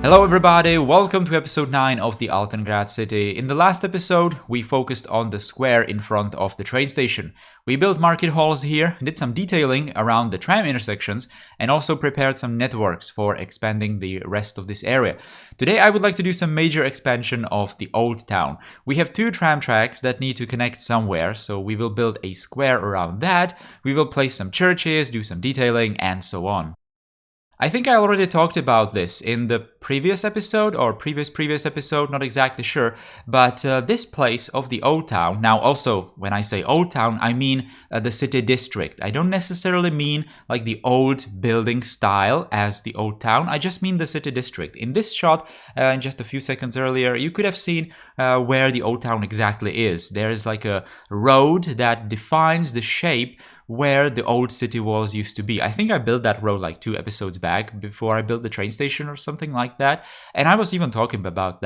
Hello everybody, welcome to episode 9 of the Altengrad city. In the last episode, we focused on the square in front of the train station. We built market halls here, did some detailing around the tram intersections, and also prepared some networks for expanding the rest of this area. Today I would like to do some major expansion of the old town. We have 2 tram tracks that need to connect somewhere, so we will build a square around that, we will place some churches, do some detailing, and so on. I think I already talked about this in the previous episode or previous episode, not exactly sure, but this place of the old town, now also when I say old town, I mean the city district. I don't necessarily mean like the old building style as the old town, I just mean the city district. In this shot, just a few seconds earlier, you could have seen where the old town exactly is. There is like a road that defines the shape where the old city walls used to be. I think I built that road like 2 episodes back before I built the train station or something like that. And I was even talking about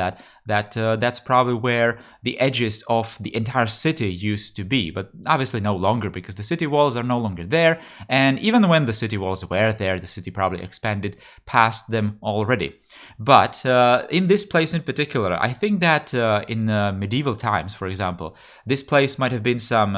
that's probably where the edges of the entire city used to be, but obviously no longer because the city walls are no longer there. And even when the city walls were there, the city probably expanded past them already. But in this place in particular, I think that in medieval times, for example, this place might have been some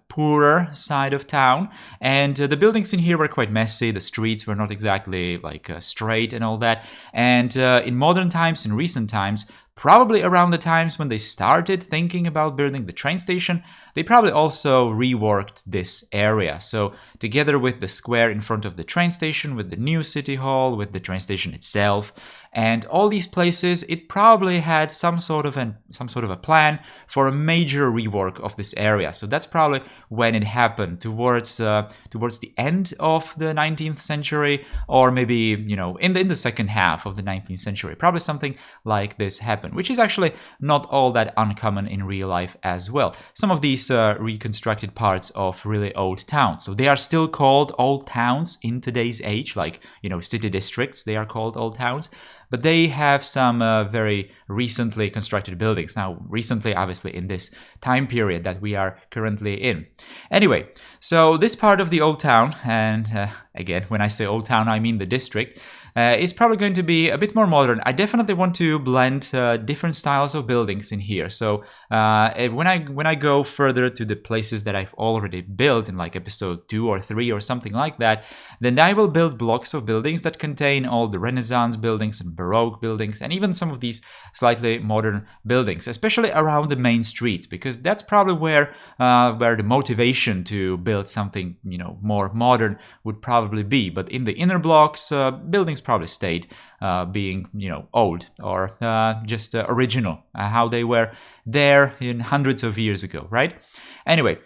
poorer side of town, and the buildings in here were quite messy. The streets were not exactly like straight and all that. And in modern times, in recent times, probably around the times when they started thinking about building the train station, they probably also reworked this area. So together with the square in front of the train station, with the new city hall, with the train station itself, and all these places, it probably had some sort of a plan for a major rework of this area. So that's probably when it happened, towards the end of the 19th century, or maybe in the second half of the 19th century. Probably something like this happened, which is actually not all that uncommon in real life as well. Some of these reconstructed parts of really old towns, so they are still called old towns in today's age, like city districts, they are called old towns. But they have some very recently constructed buildings. Now, recently, obviously, in this time period that we are currently in. Anyway, so this part of the old town, and again, when I say old town, I mean the district, is probably going to be a bit more modern. I definitely want to blend different styles of buildings in here. So when I go further to the places that I've already built in like episode 2 or 3 or something like that, then I will build blocks of buildings that contain all the Renaissance buildings and Baroque buildings and even some of these slightly modern buildings, especially around the main streets, because that's probably where the motivation to build something more modern would probably be. But in the inner blocks, buildings probably stayed being old or just original, how they were there in hundreds of years ago, right? Anyway,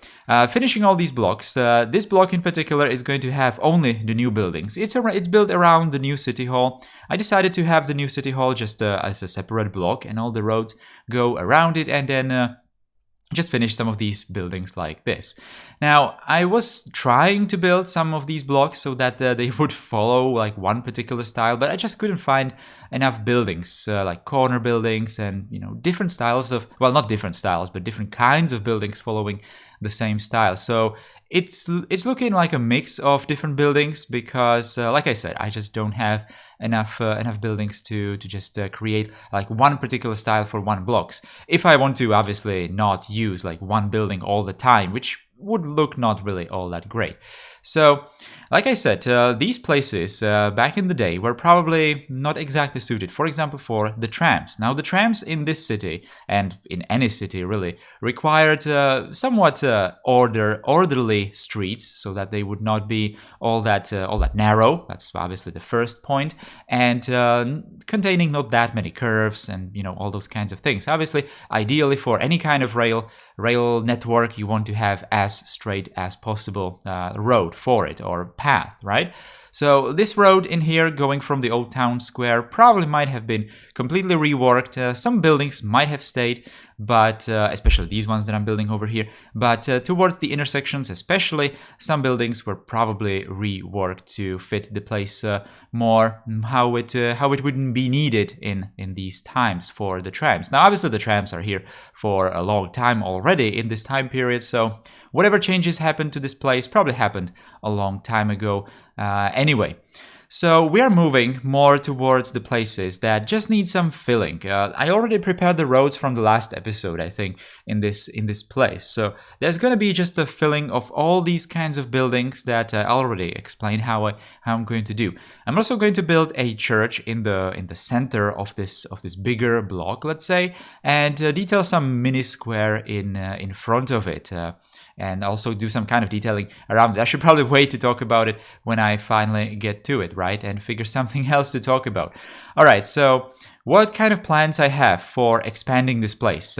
finishing all these blocks, this block in particular is going to have only the new buildings. It's built around the new city hall. I decided to have the new city hall just as a separate block, and all the roads go around it, and then just finish some of these buildings like this. Now, I was trying to build some of these blocks so that they would follow like one particular style, but I just couldn't find enough buildings, like corner buildings and different styles of, well, not different styles, but different kinds of buildings following the same style. So it's looking like a mix of different buildings because, like I said, I just don't have enough buildings to just create like one particular style for one blocks. If I want to obviously not use like one building all the time, which would look not really all that great. So, like I said, these places back in the day were probably not exactly suited, for example, for the trams. Now, the trams in this city, and in any city really, required somewhat orderly streets so that they would not be all that narrow. That's obviously the first point, and containing not that many curves and all those kinds of things. Obviously, ideally for any kind of rail network, you want to have as straight as possible road for it, or path, right? So this road in here going from the old town square probably might have been completely reworked. Some buildings might have stayed, but especially these ones that I'm building over here. But towards the intersections especially, some buildings were probably reworked to fit the place more how it wouldn't be needed in these times for the trams. Now obviously the trams are here for a long time already in this time period, so whatever changes happened to this place probably happened a long time ago anyway. So we are moving more towards the places that just need some filling. I already prepared the roads from the last episode, I think, in this place. So there's going to be just a filling of all these kinds of buildings that I already explained how I'm going to do. I'm also going to build a church in the center of this bigger block, let's say, and detail some mini square in front of it. And also do some kind of detailing around it. I should probably wait to talk about it when I finally get to it, right? And figure something else to talk about. All right, so what kind of plans I have for expanding this place?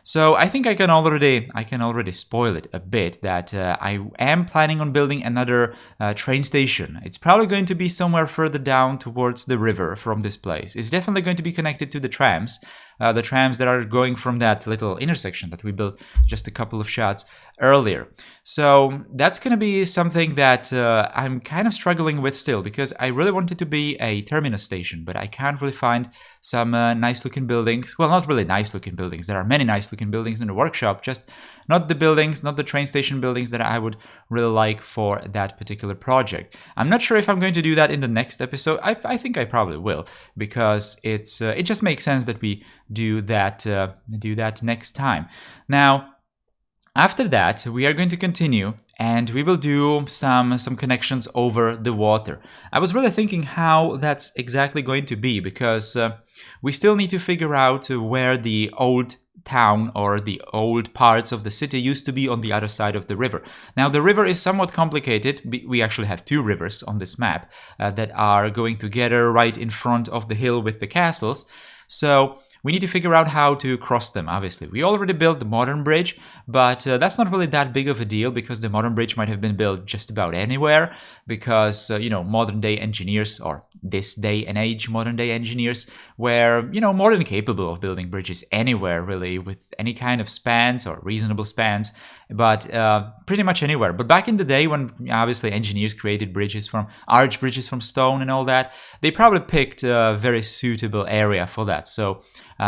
So I think I can already spoil it a bit that I am planning on building another train station. It's probably going to be somewhere further down towards the river from this place. It's definitely going to be connected to the trams that are going from that little intersection that we built just a couple of shots earlier. So that's going to be something that I'm kind of struggling with still, because I really want it to be a terminus station, but I can't really find some nice looking buildings. Well, not really nice looking buildings. There are many nice looking buildings in the workshop, just not the train station buildings that I would really like for that particular project. I'm not sure if I'm going to do that in the next episode. I think I probably will, because it just makes sense that we do that next time. Now, after that, we are going to continue and we will do some connections over the water. I was really thinking how that's exactly going to be, because we still need to figure out where the old town or the old parts of the city used to be on the other side of the river. Now, the river is somewhat complicated. We actually have two rivers on this map that are going together right in front of the hill with the castles. So we need to figure out how to cross them, obviously. We already built the modern bridge, but that's not really that big of a deal, because the modern bridge might have been built just about anywhere, because, modern day engineers, or this day and age modern day engineers, were, more than capable of building bridges anywhere, really, with any kind of spans or reasonable spans, but pretty much anywhere. But back in the day, when obviously engineers created arch bridges from stone and all that, they probably picked a very suitable area for that. So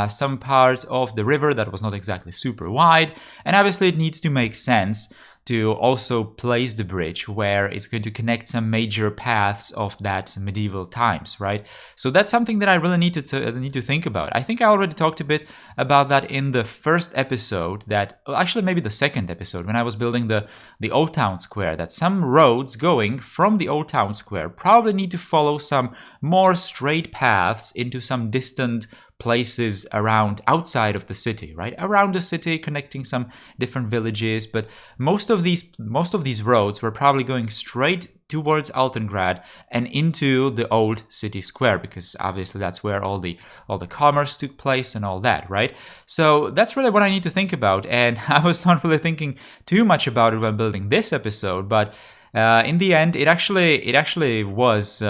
some part of the river that was not exactly super wide, and obviously it needs to make sense to also place the bridge where it's going to connect some major paths of that medieval times, right? So that's something that I really need to think about. I think I already talked a bit about that in the first episode, actually maybe the second episode, when I was building the Old Town Square, that some roads going from the Old Town Square probably need to follow some more straight paths into some distant places outside of the city, right? Around the city, connecting some different villages, but most of these roads were probably going straight towards Altengrad and into the old city square, because obviously that's where all the commerce took place and all that, right? So that's really what I need to think about, and I was not really thinking too much about it when building this episode, but in the end, it actually was,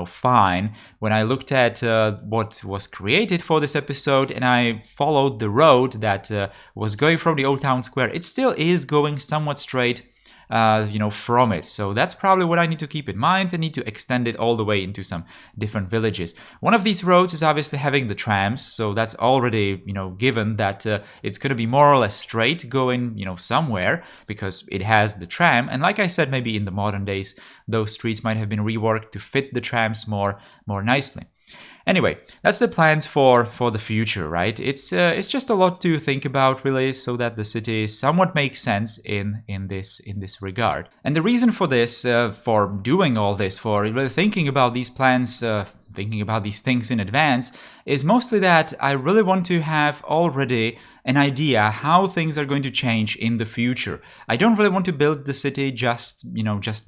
fine when I looked at what was created for this episode, and I followed the road that was going from the Old Town Square. It still is going somewhat straight, from it. So that's probably what I need to keep in mind. I need to extend it all the way into some different villages. One of these roads is obviously having the trams, so that's already, given that it's going to be more or less straight going, somewhere, because it has the tram. And like I said, maybe in the modern days, those streets might have been reworked to fit the trams more nicely. Anyway, that's the plans for the future, right? It's just a lot to think about, really, so that the city somewhat makes sense in this regard. And the reason for this, for doing all this, for really thinking about these plans, thinking about these things in advance, is mostly that I really want to have already an idea how things are going to change in the future. I don't really want to build the city just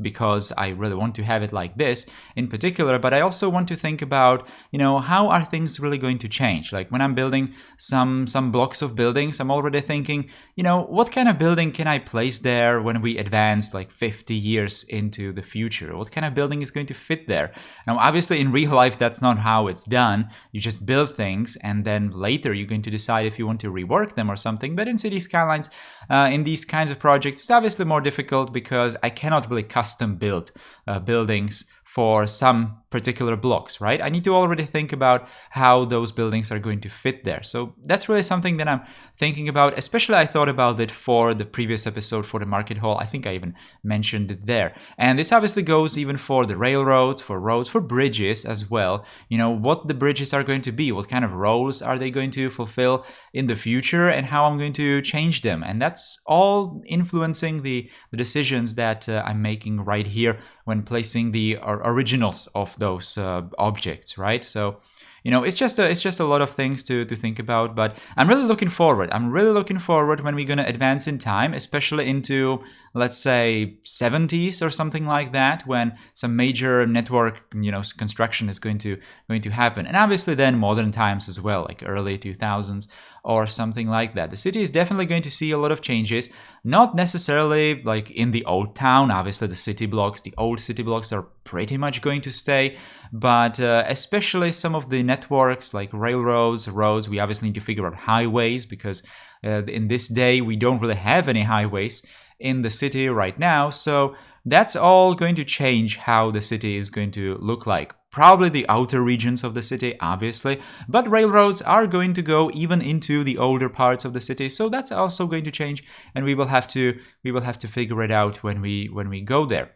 because I really want to have it like this in particular, but I also want to think about, how are things really going to change? Like when I'm building some blocks of buildings, I'm already thinking, what kind of building can I place there when we advance like 50 years into the future? What kind of building is going to fit there? Now, obviously in real life, that's not how it's done. You just build things and then later you're going to decide if you want to rework them or something. But in City Skylines, in these kinds of projects, it's obviously more difficult because I cannot really custom build buildings for some particular blocks, right? I need to already think about how those buildings are going to fit there. So that's really something that I'm thinking about. Especially I thought about it for the previous episode for the market hall. I think I even mentioned it there. And this obviously goes even for the railroads, for roads, for bridges as well. You know, what the bridges are going to be, what kind of roles are they going to fulfill in the future, and how I'm going to change them. And that's all influencing the decisions that I'm making right here when placing the originals of those objects, right? So, you know, it's just a lot of things to think about, but I'm really looking forward. I'm really looking forward when we're going to advance in time, especially into, let's say, 70s or something like that, when some major network, you know, construction is going to happen. And obviously then modern times as well, like early 2000s or something like that. The city is definitely going to see a lot of changes, not necessarily like in the old town. Obviously the city blocks, the old city blocks are pretty much going to stay, but especially some of the networks like railroads, roads, we obviously need to figure out highways, because in this day we don't really have any highways in the city right now. So that's all going to change how the city is going to look like. Probably the outer regions of the city, obviously, but railroads are going to go even into the older parts of the city, so that's also going to change, and we will have to figure it out when we go there.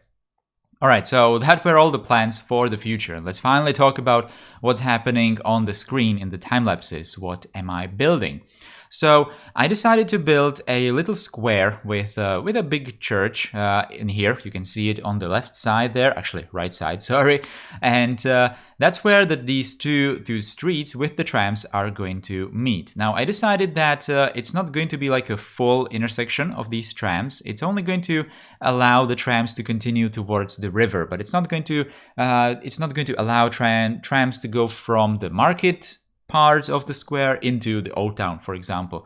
All right, so that were all the plans for the future. Let's finally talk about what's happening on the screen in the time lapses. What am I building? So I decided to build a little square with a big church in here. You can see it on the left side there, actually right side, sorry. And that's where these two streets with the trams are going to meet. Now I decided that it's not going to be like a full intersection of these trams. It's only going to allow the trams to continue towards the river, but it's not going to allow trams to go from the market part of the square into the old town, for example.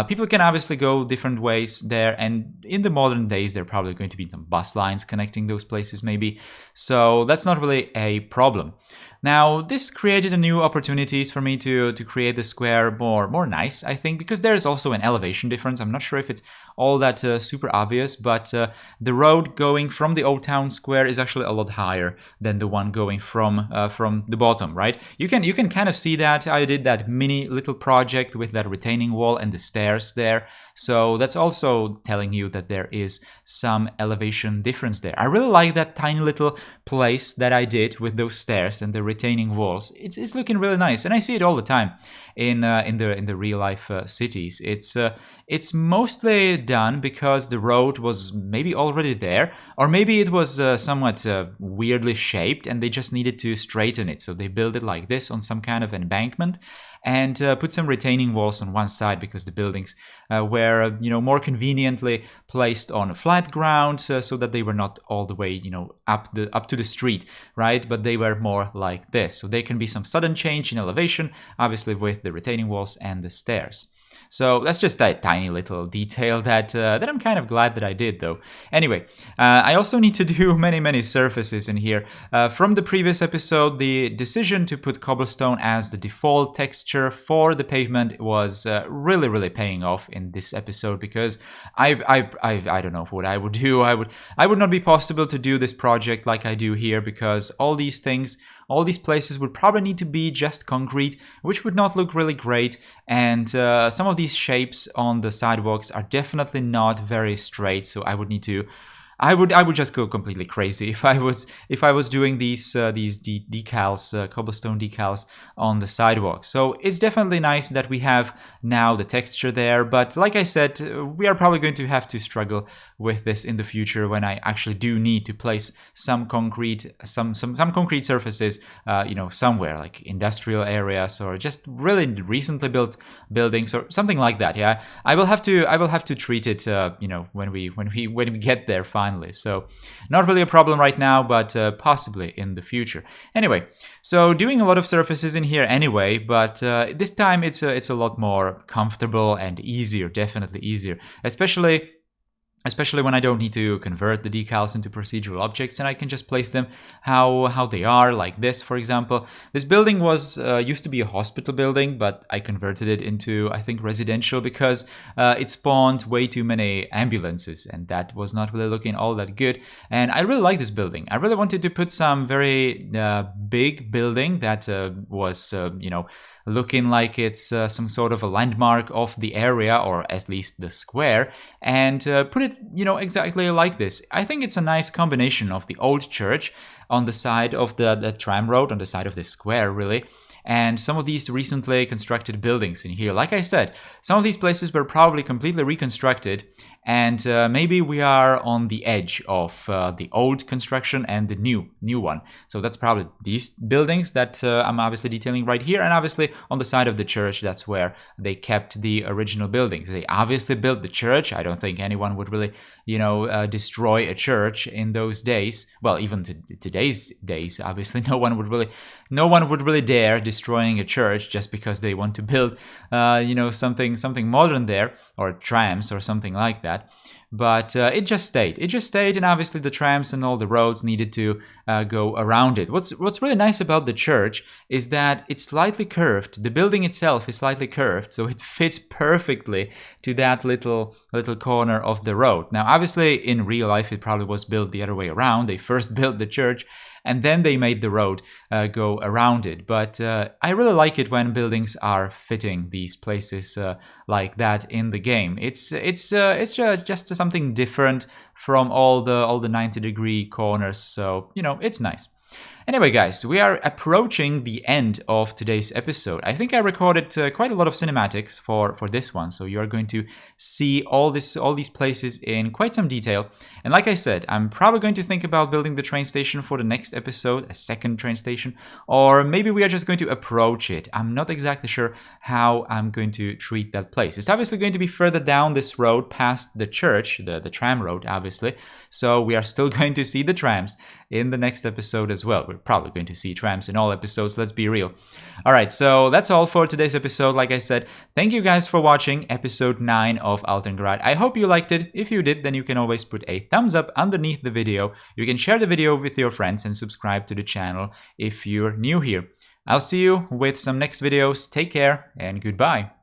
People can obviously go different ways there, and in the modern days there are probably going to be some bus lines connecting those places maybe, so that's not really a problem. Now, this created a new opportunities for me to create the square more nice, I think, because there's also an elevation difference. I'm not sure if it's all that super obvious, but the road going from the old town square is actually a lot higher than the one going from the bottom, right? You can kind of see that. I did that mini little project with that retaining wall and the stairs there, so that's also telling you that there is some elevation difference there. I really like that tiny little place that I did with those stairs and the retaining walls. It's looking really nice, and I see it all the time in the real life cities. It's mostly done because the road was maybe already there, or maybe it was somewhat weirdly shaped and they just needed to straighten it. So they built it like this on some kind of embankment and put some retaining walls on one side because the buildings were more conveniently placed on flat ground, so that they were not all the way up to the street, right? But they were more like this, so there can be some sudden change in elevation, obviously with the retaining walls and the stairs. So that's just a tiny little detail that I'm kind of glad that I did, though. Anyway, I also need to do many surfaces in here. From the previous episode, the decision to put cobblestone as the default texture for the pavement was really paying off in this episode, because I don't know what I would do. I would not be possible to do this project like I do here, because all these places would probably need to be just concrete, which would not look really great, and some of these shapes on the sidewalks are definitely not very straight, so I would need to I would just go completely crazy if I was doing these decals, cobblestone decals on the sidewalk. So it's definitely nice that we have now the texture there, but like I said, we are probably going to have to struggle with this in the future when I actually do need to place some concrete surfaces, somewhere like industrial areas or just really recently built buildings or something like that. Yeah, I will have to treat it, when we get there finally. So not really a problem right now, but possibly in the future. Anyway, so doing a lot of surfaces in here anyway, but this time it's a lot more comfortable and easier, definitely easier, especially especially when I don't need to convert the decals into procedural objects, and I can just place them how they are, like this, for example. This building was used to be a hospital building, but I converted it into, I think, residential because it spawned way too many ambulances, and that was not really looking all that good. And I really like this building. I really wanted to put some very big building that was, looking like it's some sort of a landmark of the area, or at least the square, and put it, exactly like this. I think it's a nice combination of the old church on the side of the tram road, on the side of the square, really, and some of these recently constructed buildings in here. Like I said, some of these places were probably completely reconstructed, and maybe we are on the edge of the old construction and the new one. So that's probably these buildings that I'm obviously detailing right here, and obviously on the side of the church, that's where they kept the original buildings. They obviously built the church. I don't think anyone would really, destroy a church in those days. Well, even today's days, obviously, no one would really dare destroying a church just because they want to build, something modern there, or trams or something like that. But it just stayed, and obviously the trams and all the roads needed to go around it. What's really nice about the church is that it's slightly curved. The building itself is slightly curved, so it fits perfectly to that little corner of the road. Now, obviously, in real life, it probably was built the other way around. They first built the church, and then they made the road go around it. But I really like it when buildings are fitting these places like that in the game. It's just something different from all the 90-degree corners. So it's nice. Anyway, guys, we are approaching the end of today's episode. I think I recorded quite a lot of cinematics for this one, so you're going to see all these places in quite some detail. And like I said, I'm probably going to think about building the train station for the next episode, a second train station, or maybe we are just going to approach it. I'm not exactly sure how I'm going to treat that place. It's obviously going to be further down this road past the church, the tram road, obviously, so we are still going to see the trams in the next episode as well. We're probably going to see trams in all episodes, let's be real. Alright, so that's all for today's episode. Like I said, thank you guys for watching episode 9 of Altengrad. I hope you liked it. If you did, then you can always put a thumbs up underneath the video. You can share the video with your friends and subscribe to the channel if you're new here. I'll see you with some next videos. Take care and goodbye.